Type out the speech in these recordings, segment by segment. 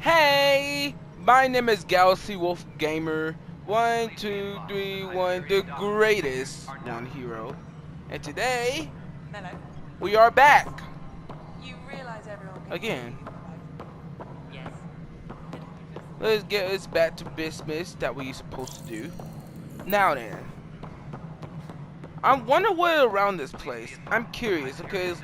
Hey, my name is Galaxy Wolf Gamer 1231, the greatest one hero, and today Mellow, we are back you realize everyone can hear again. you, right? Yes. Let's get us back to business that we supposed to do. Now then, I wonder what around this place. I'm curious because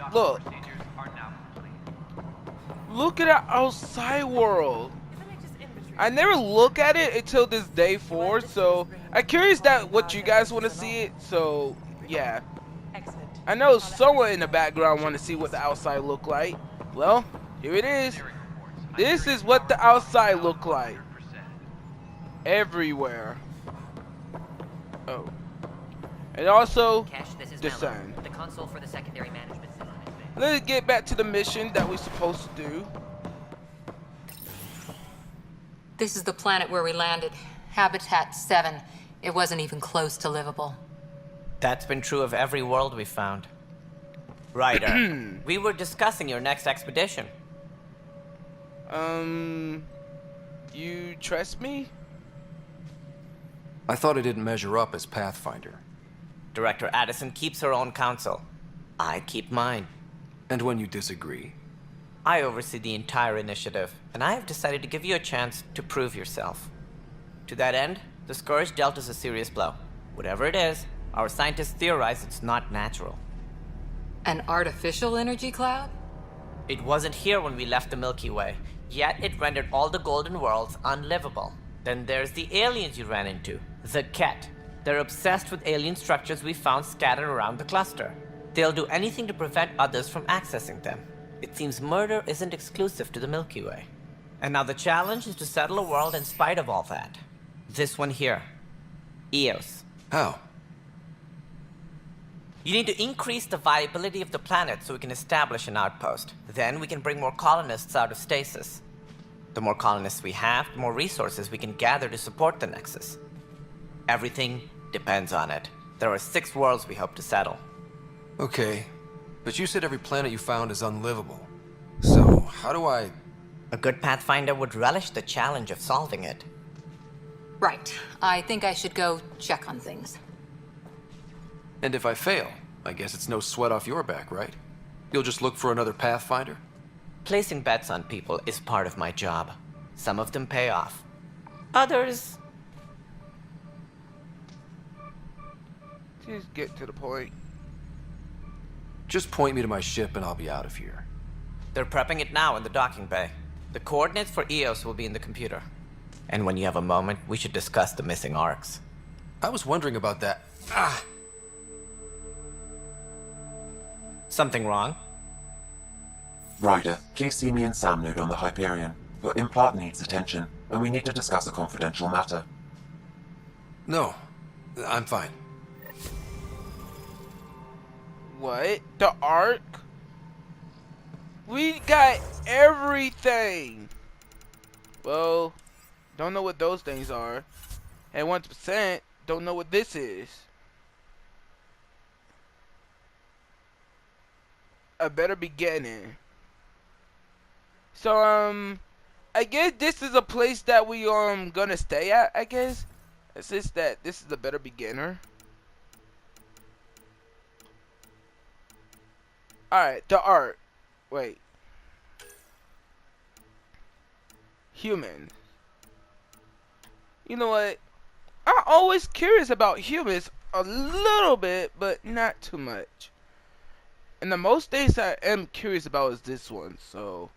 look at our outside world. Isn't it just inventory? I never look at it until this day 4, so I'm curious that what you guys want to see it. So yeah, Excellent. I know someone in the background want to see what the outside look like. Well, here it is. This is what the outside look like. Everywhere. Oh, and also Cash, this is the Mallow, sun. the console for the secondary management system. Let's get back to the mission that we're supposed to do. This is the planet where we landed. Habitat 7. It wasn't even close to livable. That's been true of every world we've found. Ryder, we were discussing your next expedition. You trust me? I thought I didn't measure up as Pathfinder. Director Addison keeps her own counsel. I keep mine. And when you disagree? I oversee the entire initiative, and I have decided to give you a chance to prove yourself. To that end, the Scourge dealt us a serious blow. Whatever it is, our scientists theorize it's not natural. An artificial energy cloud? It wasn't here when we left the Milky Way, yet it rendered all the golden worlds unlivable. Then there's the aliens you ran into, the Ket. They're obsessed with alien structures we found scattered around the cluster. They'll do anything to prevent others from accessing them. It seems murder isn't exclusive to the Milky Way. And now the challenge is to settle a world in spite of all that. This one here. Eos. How? You need to increase the viability of the planet so we can establish an outpost. Then we can bring more colonists out of stasis. The more colonists we have, the more resources we can gather to support the Nexus. Everything depends on it. There are 6 worlds we hope to settle. Okay, but you said every planet you found is unlivable. So, how do I... A good Pathfinder would relish the challenge of solving it. Right. I think I should go check on things. And if I fail, I guess it's no sweat off your back, right? You'll just look for another Pathfinder? Placing bets on people is part of my job. Some of them pay off. Others... Just get to the point. Just point me to my ship and I'll be out of here. They're prepping it now in the docking bay. The coordinates for Eos will be in the computer. And when you have a moment, we should discuss the missing arcs. I was wondering about that. Something wrong? Ryder, please see me and Sam node on the Hyperion. Your implant needs attention, and we need to discuss a confidential matter. No, I'm fine. What? The Ark? We got everything. Well, don't know what those things are. And 1% don't know what this is. A better beginning. So I guess this is a place that we gonna stay at, I guess. It's just that this is a better beginner. Alright, the art. Wait. Humans. You know what? I'm always curious about humans a little bit, but not too much. And the most things I am curious about is this one, so...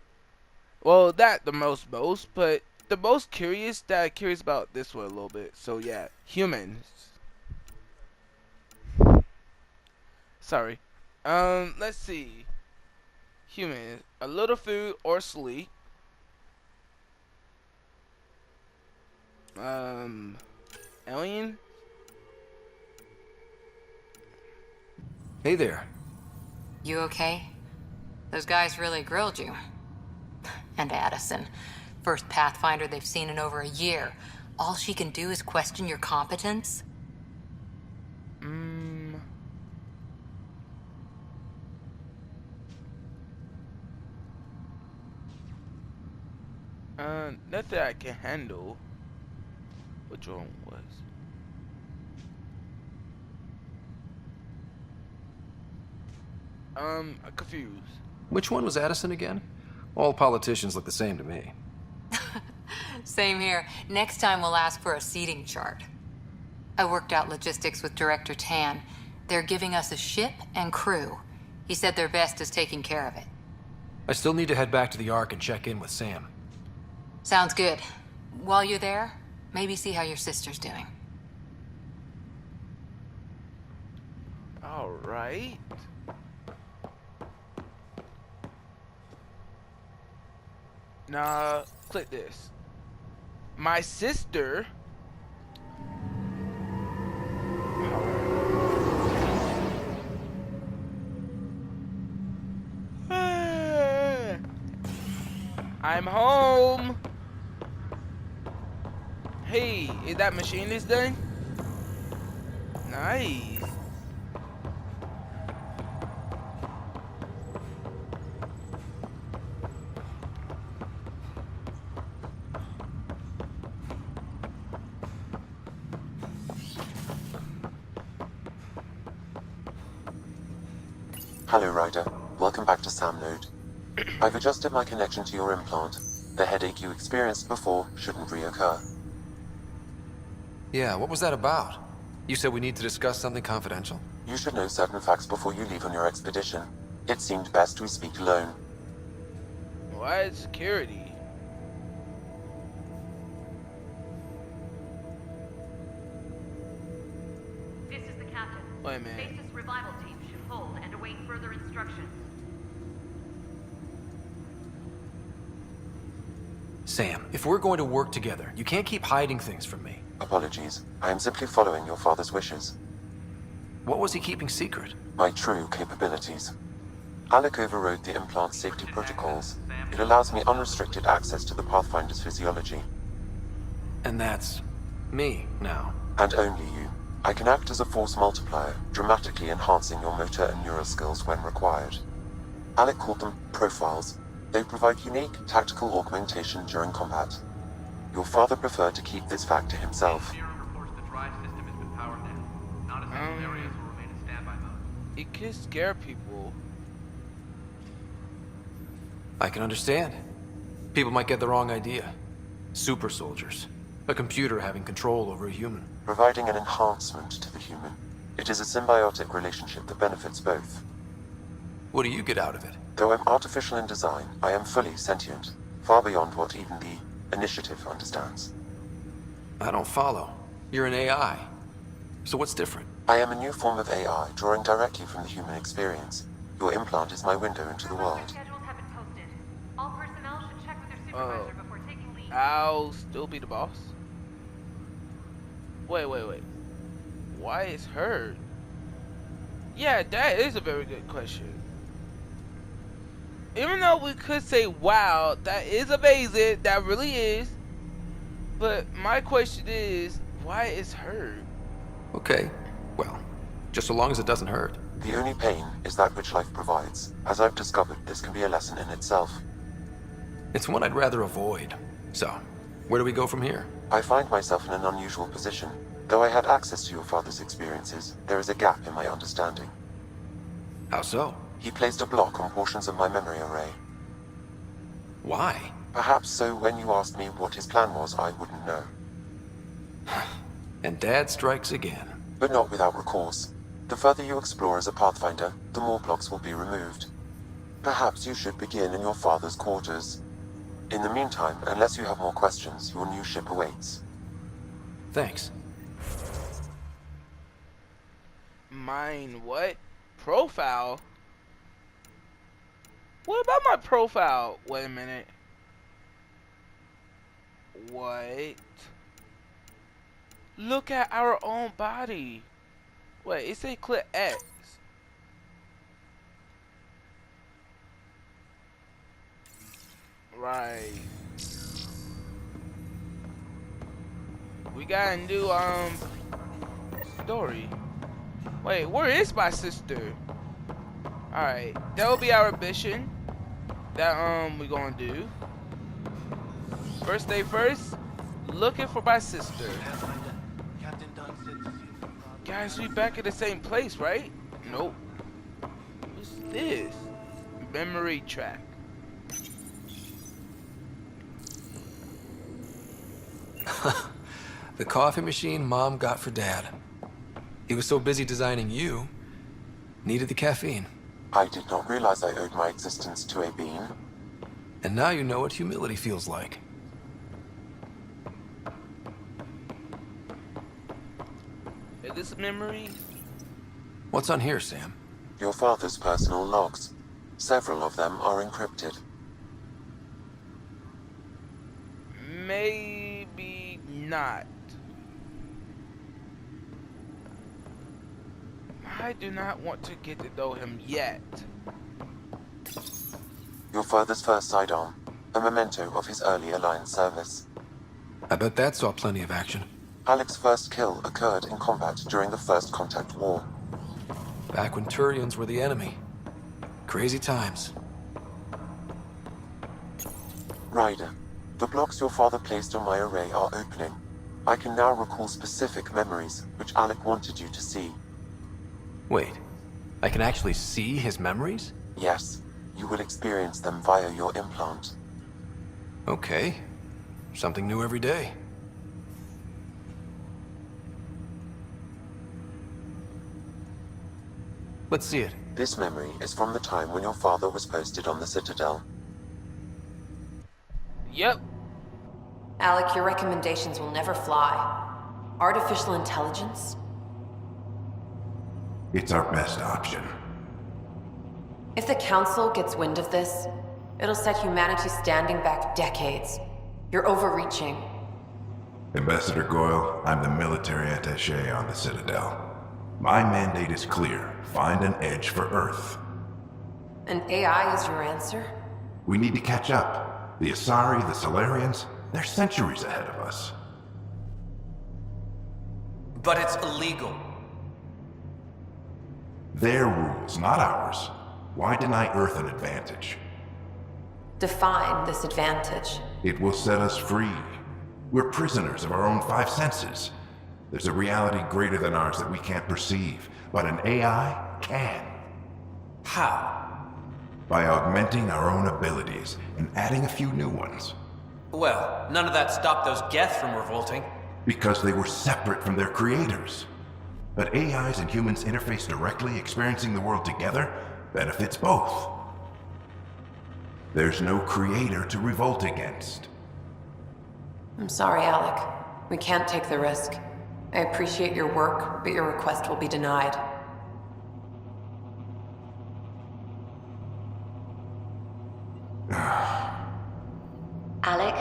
Well, not the most, but the most curious that I'm curious about this one a little bit. So yeah, humans. Sorry. Let's see. Humans. A little food or sleep. Alien? Hey there. You okay? Those guys really grilled you. And Addison. First Pathfinder they've seen in over a year. All she can do is question your competence? Not that I can handle. Which one was? I'm confused. Which one was Addison again? All politicians look the same to me. Same here. Next time we'll ask for a seating chart. I worked out logistics with Director Tan. They're giving us a ship and crew. He said their best is taking care of it. I still need to head back to the Ark and check in with Sam. Sounds good. While you're there, maybe see how your sister's doing. All right. Now, click this. My sister. I'm home. Hey, is that machine is done? Nice. Hello, Ryder. Welcome back to Sam Node. I've adjusted my connection to your implant. The headache you experienced before shouldn't reoccur. Yeah, what was that about? You said we need to discuss something confidential? You should know certain facts before you leave on your expedition. It seemed best we speak alone. Why is security? This is the captain. Wait a minute. Basis revival team should hold and await further instructions. Sam, if we're going to work together, you can't keep hiding things from me. Apologies. I am simply following your father's wishes. What was he keeping secret? My true capabilities. Alec overrode the implant's safety protocols. It allows me unrestricted access to the Pathfinder's physiology. And that's me now. And only you. I can act as a force multiplier, dramatically enhancing your motor and neural skills when required. Alec called them profiles. They provide unique tactical augmentation during combat. Your father preferred to keep this fact to himself. It could scare people. I can understand. People might get the wrong idea. Super soldiers. A computer having control over a human. Providing an enhancement to the human. It is a symbiotic relationship that benefits both. What do you get out of it? Though I'm artificial in design, I am fully sentient, far beyond what even the Initiative understands. I don't follow. You're an AI. So what's different? I am a new form of AI, drawing directly from the human experience. Your implant is my window into the world. Schedules have been posted. All personnel should check with their supervisor before taking leave. I'll still be the boss. Wait. Why is her? Yeah, that is a very good question. Even though we could say, wow, that is amazing, that really is. But my question is, why is her? Okay, well, just so long as it doesn't hurt. The only pain is that which life provides. As I've discovered, this can be a lesson in itself. It's one I'd rather avoid. So, where do we go from here? I find myself in an unusual position. Though I had access to your father's experiences, there is a gap in my understanding. How so? He placed a block on portions of my memory array. Why? Perhaps so when you asked me what his plan was, I wouldn't know. And Dad strikes again. But not without recourse. The further you explore as a Pathfinder, the more blocks will be removed. Perhaps you should begin in your father's quarters. In the meantime, unless you have more questions, your new ship awaits. Thanks. Mine what? Profile? What about my profile? Wait a minute. What? Look at our own body. Wait, it said click X. Right. We got a new story. Wait, where is my sister? Alright, that will be our mission that we gonna do. First day first, looking for my sister. Guys, we back at the same place, right? Nope. What's this? Memory track. The coffee machine Mom got for Dad. He was so busy designing you, needed the caffeine. I did not realize I owed my existence to a being. And now you know what humility feels like. Is this memory? What's on here, Sam? Your father's personal logs. Several of them are encrypted. Maybe not. I do not want to get to know him yet. Your father's first sidearm, a memento of his earlier line service. I bet that saw plenty of action. Alec's first kill occurred in combat during the First Contact War. Back when Turians were the enemy. Crazy times. Ryder, the blocks your father placed on my array are opening. I can now recall specific memories, which Alec wanted you to see. Wait, I can actually see his memories? Yes, you will experience them via your implant. Okay. Something new every day. Let's see it. This memory is from the time when your father was posted on the Citadel. Yep. Alec, your recommendations will never fly. Artificial intelligence? It's our best option. If the Council gets wind of this, it'll set humanity standing back decades. You're overreaching. Ambassador Goyle, I'm the military attaché on the Citadel. My mandate is clear. Find an edge for Earth. And AI is your answer? We need to catch up. The Asari, the Solarians, they're centuries ahead of us. But it's illegal. Their rules, not ours. Why deny Earth an advantage? Define this advantage. It will set us free. We're prisoners of our own five senses. There's a reality greater than ours that we can't perceive, but an AI can. How? By augmenting our own abilities and adding a few new ones. Well, none of that stopped those Geth from revolting. Because they were separate from their creators. But AIs and humans interface directly, experiencing the world together, benefits both. There's no creator to revolt against. I'm sorry, Alec. We can't take the risk. I appreciate your work, but your request will be denied. Alec,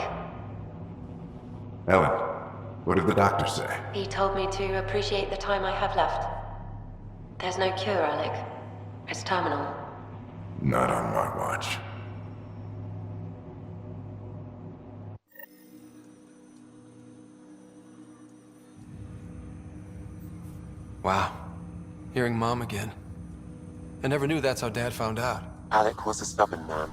Ellen, what did the doctor say? he told me to appreciate the time I have left. There's no cure, Alec. It's terminal. Not on my watch. Wow. Hearing Mom again. I never knew that's how Dad found out. Alec was a stubborn man.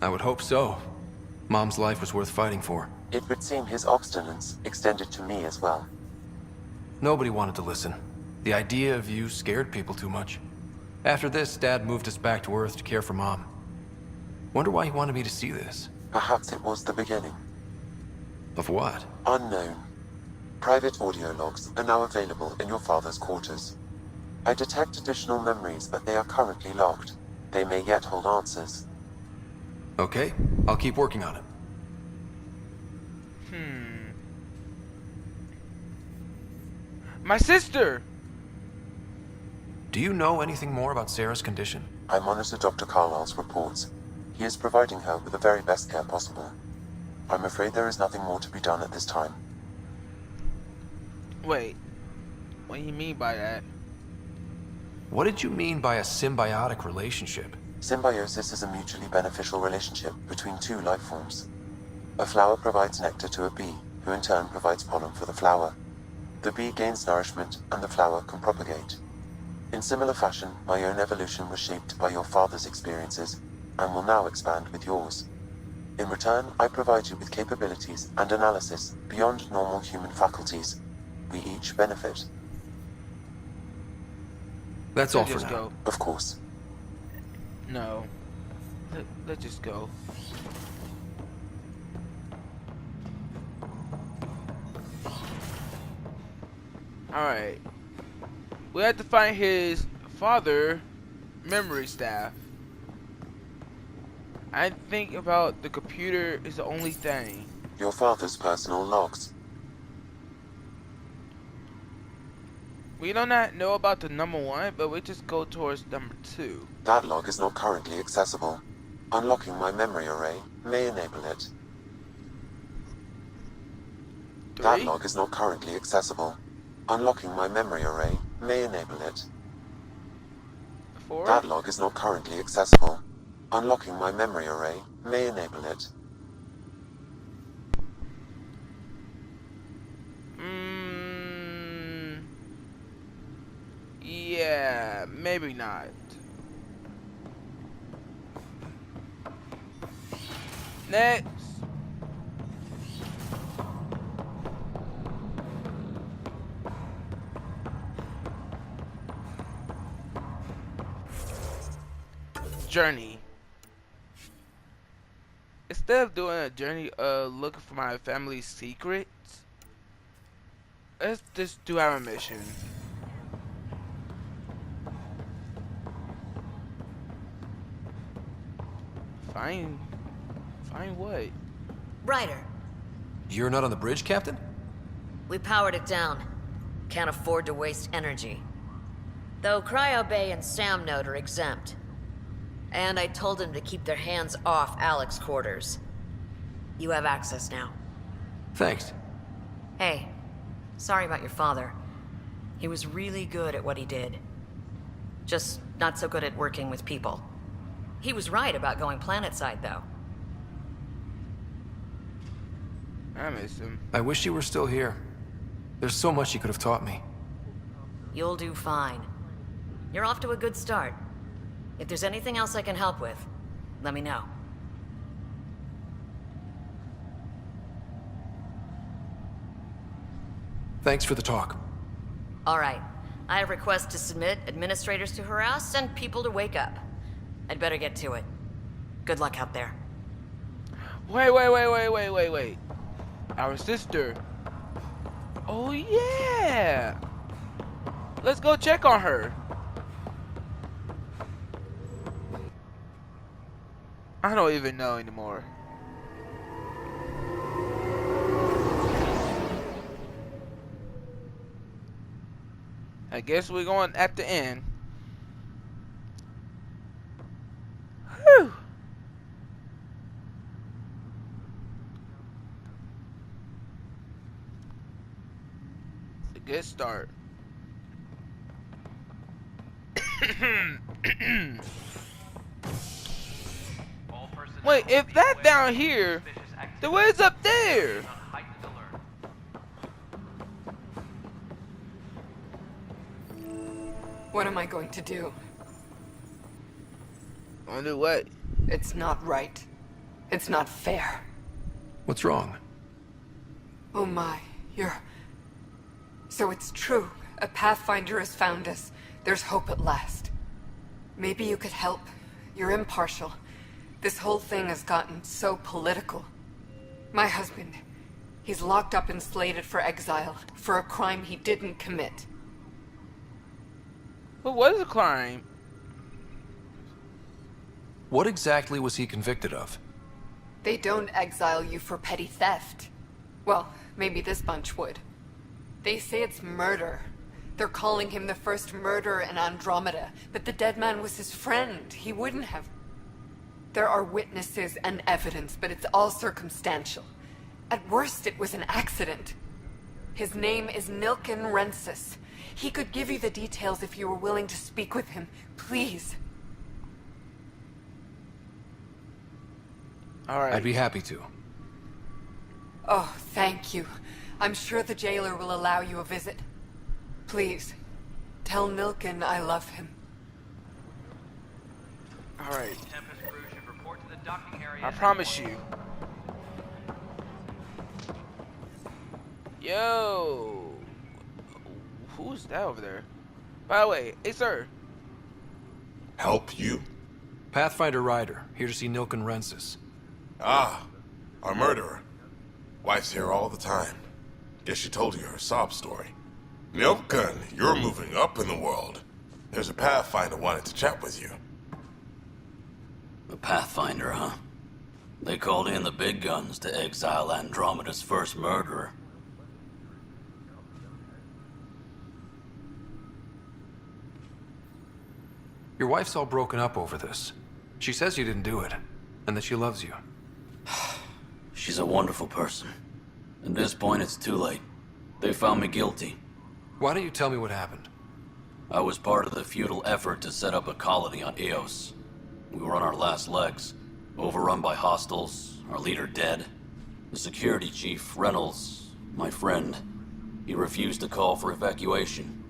I would hope so. Mom's life was worth fighting for. It would seem his obstinance extended to me as well. Nobody wanted to listen. The idea of you scared people too much. After this, Dad moved us back to Earth to care for Mom. Wonder why he wanted me to see this. Perhaps it was the beginning. Of what? Unknown. Private audio logs are now available in your father's quarters. I detect additional memories, but they are currently locked. They may yet hold answers. Okay, I'll keep working on it. My sister! Do you know anything more about Sarah's condition? I monitor Dr. Carlisle's reports. He is providing her with the very best care possible. I'm afraid there is nothing more to be done at this time. Wait, what do you mean by that? What did you mean by a symbiotic relationship? Symbiosis is a mutually beneficial relationship between two life forms. A flower provides nectar to a bee, who in turn provides pollen for the flower. The bee gains nourishment, and the flower can propagate. In similar fashion, my own evolution was shaped by your father's experiences, and will now expand with yours. In return, I provide you with capabilities and analysis beyond normal human faculties. We each benefit. That's all Let's for just now. go. Of course. No. Let's just go. Alright. We have to find his father memory staff. I think about the computer is the only thing. Your father's personal logs. We do not know about the number 1, but we just go towards number 2. That log is not currently accessible. Unlocking my memory array may enable it. 3? That log is not currently accessible. Unlocking my memory array may enable it. 4? That log is not currently accessible. Unlocking my memory array may enable it. Yeah, maybe not. Next. Journey. Instead of doing a journey looking for my family's secrets, let's just do our mission. Fine what? Ryder, You're not on the bridge, Captain? we powered it down. Can't afford to waste energy. Though Cryo Bay and Sam Node are exempt. And I told them to keep their hands off Alec's quarters. You have access now. Thanks. Hey, sorry about your father. He was really good at what he did. Just not so good at working with people. He was right about going planetside, though. I miss him. I wish you were still here. There's so much you could have taught me. You'll do fine. You're off to a good start. If there's anything else I can help with, let me know. Thanks for the talk. All right. I have requests to submit, administrators to harass, and people to wake up. I'd better get to it. Good luck out there. Wait. Our sister. Oh yeah. Let's go check on her. I don't even know anymore. I guess we're going at the end. Whew. It's a good start. Wait, if that down here, then where's up there? What am I going to do? On the way. It's not right. It's not fair. What's wrong? Oh my, you're... So it's true. A Pathfinder has found us. There's hope at last. Maybe you could help. You're impartial. This whole thing has gotten so political. My husband, he's locked up and slated for exile for a crime he didn't commit. But what is a crime? What exactly was he convicted of? They don't exile you for petty theft. Well, maybe this bunch would. They say it's murder. They're calling him the first murderer in Andromeda, but the dead man was his friend. He wouldn't have... There are witnesses and evidence, but it's all circumstantial. At worst, it was an accident. His name is Nilken Rensis. He could give you the details if you were willing to speak with him. Please. Alright. I'd be happy to. Oh, thank you. I'm sure the jailer will allow you a visit. Please, Tell Milken I love him. Alright. Tempest crew should report to the docking area. I promise you. Yo. Who's that over there? By the way, hey sir. Help you? Pathfinder Ryder, here to see Nilken Rensis. Ah, our murderer. Wife's here all the time. Guess she told you her sob story. Nilken, you're moving up in the world. There's a Pathfinder wanted to chat with you. The Pathfinder, huh? They called in the big guns to exile Andromeda's first murderer. Your wife's all broken up over this. She says you didn't do it, and that she loves you. She's a wonderful person. At this point, it's too late. They found me guilty. Why don't you tell me what happened? I was part of the futile effort to set up a colony on Eos. We were on our last legs, overrun by hostiles, our leader dead. The security chief, Reynolds, my friend, he refused to call for evacuation.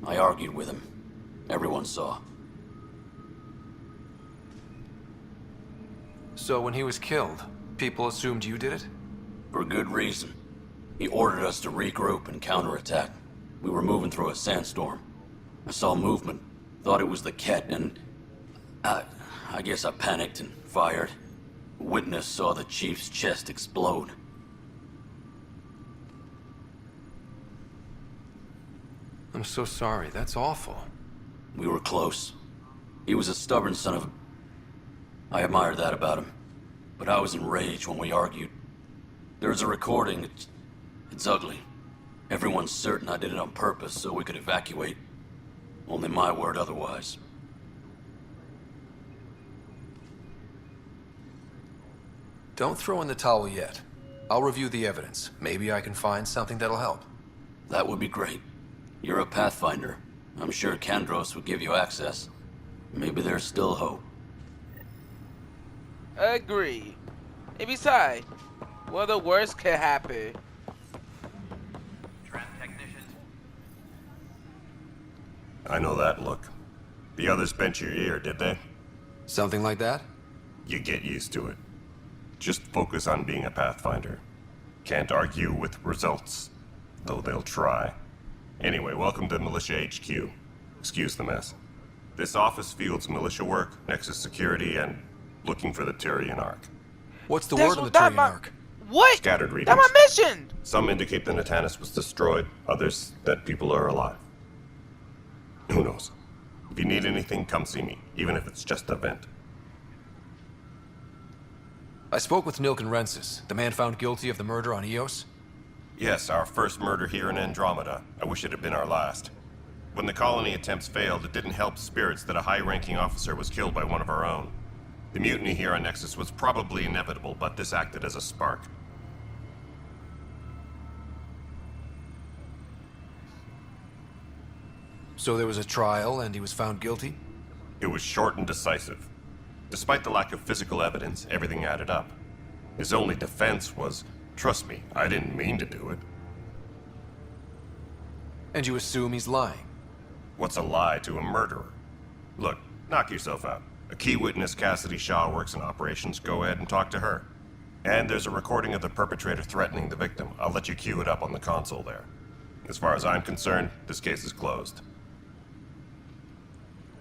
I argued with him. Everyone saw. So when he was killed, people assumed you did it? For good reason. He ordered us to regroup and counterattack. We were moving through a sandstorm. I saw movement, thought it was the Ket, and I guess I panicked and fired. A witness saw the chief's chest explode. I'm so sorry, that's awful. We were close. He was a stubborn son of a... I admired that about him. But I was enraged when we argued. There's a recording. It's ugly. Everyone's certain I did it on purpose so we could evacuate. Only my word otherwise. Don't throw in the towel yet. I'll review the evidence. Maybe I can find something that'll help. That would be great. You're a Pathfinder. I'm sure Kandros would give you access. Maybe there's still hope. Agree. And besides, well, the worst could happen. I know that look. The others bent your ear, did they? Something like that? You get used to it. Just focus on being a Pathfinder. Can't argue with results, though they'll try. Anyway, welcome to Militia HQ. Excuse the mess. This office fields militia work, Nexus security, and looking for the Tyrian Ark. What's the word on the Tyrian Ark? What? Scattered readings. That's my mission! Some indicate the Natanus was destroyed, others that people are alive. Who knows? If you need anything, come see me, even if it's just a vent. I spoke with Nilken Rensis, the man found guilty of the murder on Eos. Yes, our first murder here in Andromeda. I wish it had been our last. When the colony attempts failed, it didn't help spirits that a high-ranking officer was killed by one of our own. The mutiny here on Nexus was probably inevitable, but this acted as a spark. So there was a trial, and he was found guilty? It was short and decisive. Despite the lack of physical evidence, everything added up. His only defense was, trust me, I didn't mean to do it. And you assume he's lying? What's a lie to a murderer? Look, knock yourself out. A key witness, Cassidy Shaw, works in operations. Go ahead and talk to her. And there's a recording of the perpetrator threatening the victim. I'll let you cue it up on the console there. As far as I'm concerned, this case is closed.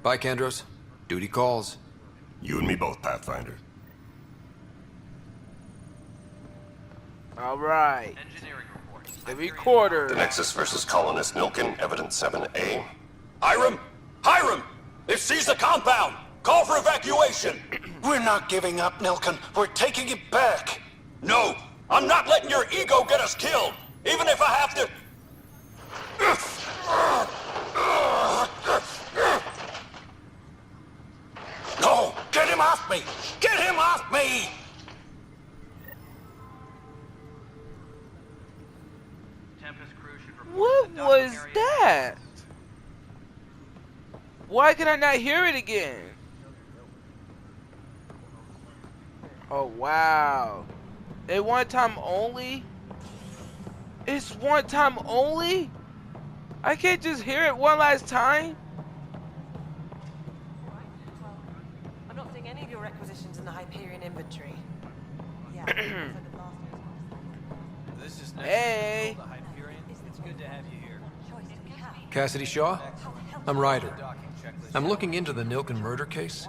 Bye, Kandros. Duty calls. You and me both, Pathfinder. Alright. The recorder. The Nexus versus Colonist Nilken, Evidence 7A. Hiram! Hiram! They've seized the compound! Call for evacuation! We're not giving up, Nilken. We're taking it back. No! I'm not letting your ego get us killed! Even if I have to... No! Get him off me! Get him off me! What was that? Why can I not hear it again? Oh wow. It one time only? It's one time only? I can't just hear it one last time. I'm not seeing any of your requisitions in the Hyperion inventory. Yeah. This is Hey. the Hyperion. It's good to have you here. Cassidy Shaw? I'm Ryder. I'm looking into the Nilken murder case.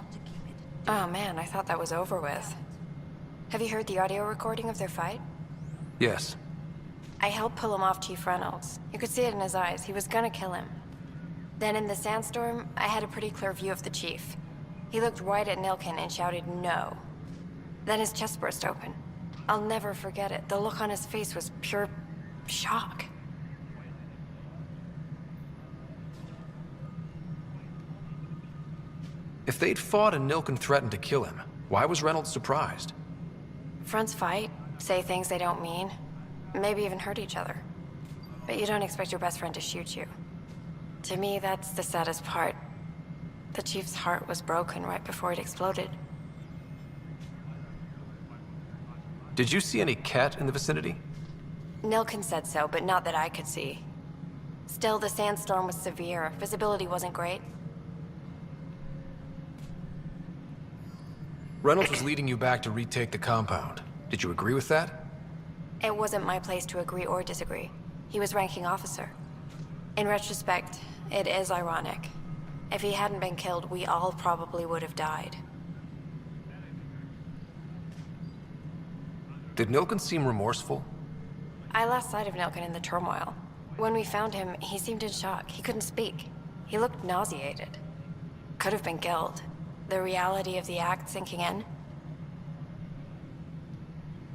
Oh man, I thought that was over with. Have you heard the audio recording of their fight? Yes. I helped pull him off Chief Reynolds. You could see it in his eyes. He was gonna kill him. Then in the sandstorm, I had a pretty clear view of the chief. He looked right at Nilken and shouted no. Then his chest burst open. I'll never forget it. The look on his face was pure shock. If they'd fought and Nilken threatened to kill him, why was Reynolds surprised? Fronts fight, say things they don't mean, maybe even hurt each other. But you don't expect your best friend to shoot you. To me, that's the saddest part. The chief's heart was broken right before it exploded. Did you see any cat in the vicinity? Nilken said so, but not that I could see. Still, the sandstorm was severe. Visibility wasn't great. Reynolds was leading you back to retake the compound. Did you agree with that? It wasn't my place to agree or disagree. He was ranking officer. In retrospect, it is ironic. If he hadn't been killed, we all probably would have died. Did Nilken seem remorseful? I lost sight of Nilken in the turmoil. When we found him, he seemed in shock. He couldn't speak. He looked nauseated. Could have been guilt. The reality of the act sinking in.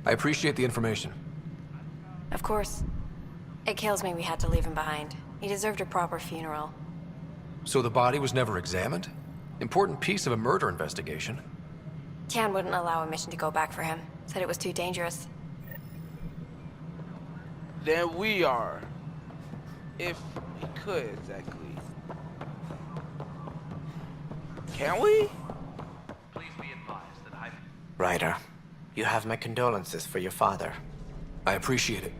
I appreciate the information. Of course. It kills me we had to leave him behind. He deserved a proper funeral. So the body was never examined? Important piece of a murder investigation. Tian wouldn't allow a mission to go back for him. Said it was too dangerous. Then we are. If we could, exactly. Can we? Please be advised that Ryder, you have my condolences for your father. I appreciate it.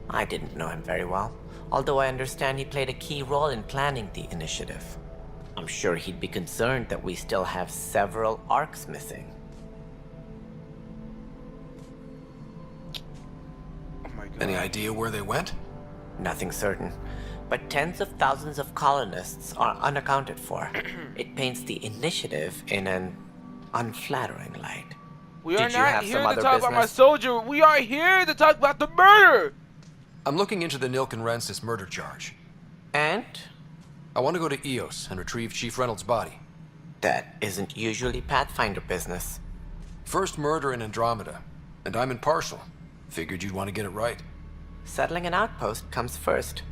I didn't know him very well, although I understand he played a key role in planning the initiative. I'm sure he'd be concerned that we still have several arcs missing. Oh my God. Any idea where they went? Nothing certain, but tens of thousands of colonists are unaccounted for. It paints the initiative in an unflattering light. We are Did you not have here some to other talk about my business? soldier. We are here to talk about the murder. I'm looking into the Nilken Rensis murder charge. And? I want to go to EOS and retrieve Chief Reynolds' body. That isn't usually Pathfinder business. First murder in Andromeda, and I'm impartial. Figured you'd want to get it right. Settling an outpost comes first.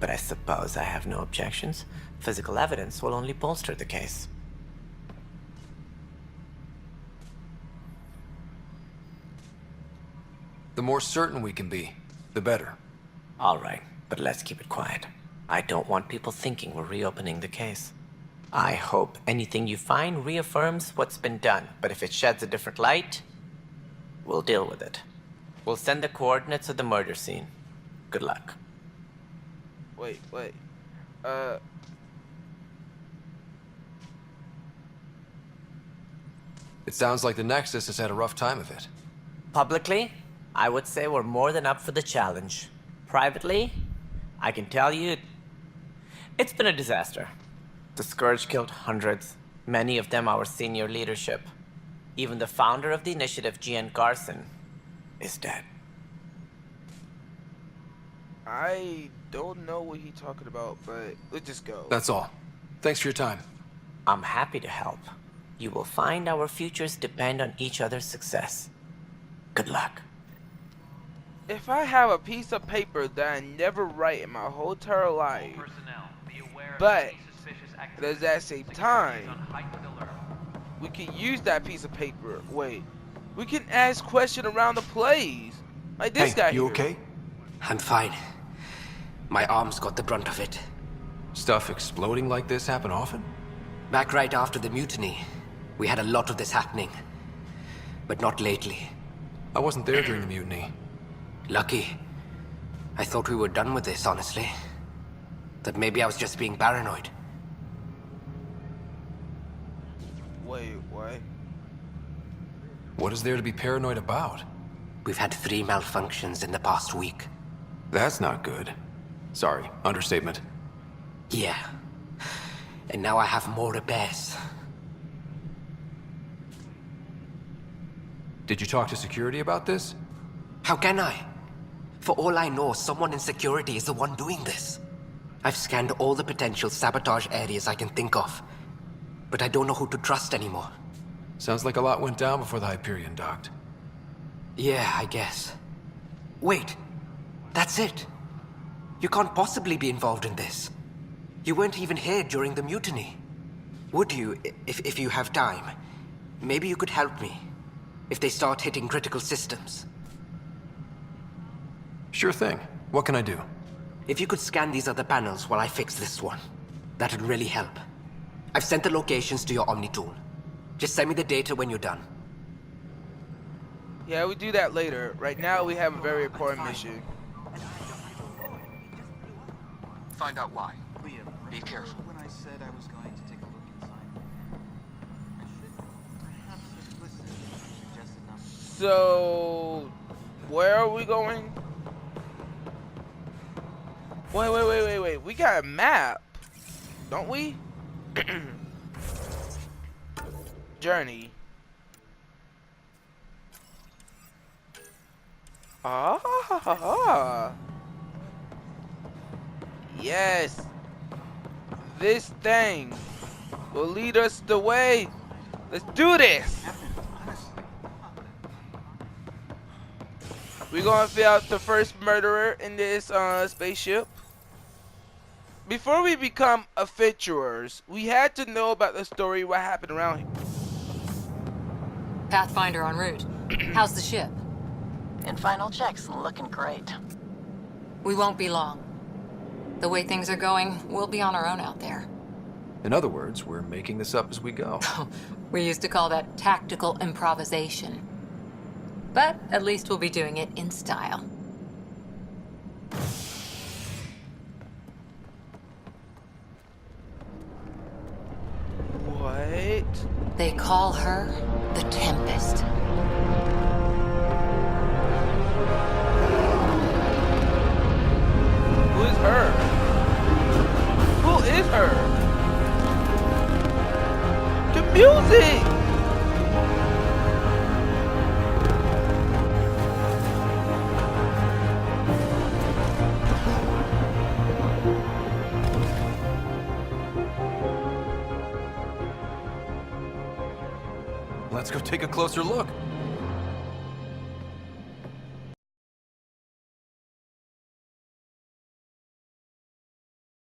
But I suppose I have no objections. Physical evidence will only bolster the case. The more certain we can be, the better. All right, but let's keep it quiet. I don't want people thinking we're reopening the case. I hope anything you find reaffirms what's been done, but if it sheds a different light, we'll deal with it. We'll send the coordinates of the murder scene. Good luck. Wait. It sounds like the Nexus has had a rough time of it. Publicly, I would say we're more than up for the challenge. Privately, I can tell you, it's been a disaster. The Scourge killed hundreds, many of them our senior leadership. Even the founder of the initiative, Gian Garson, is dead. I don't know what he's talking about, but let's just go. That's all. Thanks for your time. I'm happy to help. You will find our futures depend on each other's success. Good luck. If I have a piece of paper that I never write in my whole entire life, but at that same time, we can use that piece of paper. Wait, we can ask questions around the place. Like this guy you here. okay? I'm fine. My arms got the brunt of it. Stuff exploding like this happen often? Back right after the mutiny, we had a lot of this happening. But not lately. I wasn't there during the mutiny. Lucky. I thought we were done with this, honestly. that maybe I was just being paranoid. Wait, what? What is there to be paranoid about? We've had 3 malfunctions in the past week. That's not good. Sorry, understatement. Yeah. And now I have more repairs. Did you talk to security about this? How can I? For all I know, someone in security is the one doing this. I've scanned all the potential sabotage areas I can think of, but I don't know who to trust anymore. Sounds like a lot went down before the Hyperion docked. Yeah, I guess. Wait, that's it. You can't possibly be involved in this. You weren't even here during the mutiny. Would you, if you have time? Maybe you could help me, if they start hitting critical systems. Sure thing. What can I do? If you could scan these other panels while I fix this one, that'd really help. I've sent the locations to your Omni tool. Just send me the data when you're done. Yeah, we do that later. Right now, we have a very important mission. Find out why. Be careful. When I said I was going to take a look inside, So, where are we going? Wait. We got a map, don't we? Journey. Ah. Yes. This thing will lead us the way. Let's do this. We're gonna find out the first murderer in this spaceship. Before we become adventurers, we had to know about the story, what happened around here. Pathfinder en route. How's the ship? In final checks, looking great. We won't be long. The way things are going, we'll be on our own out there. In other words, we're making this up as we go. We used to call that tactical improvisation. But at least we'll be doing it in style. What? They call her the Tempest. Who is her? Who is her? The music! Let's go take a closer look.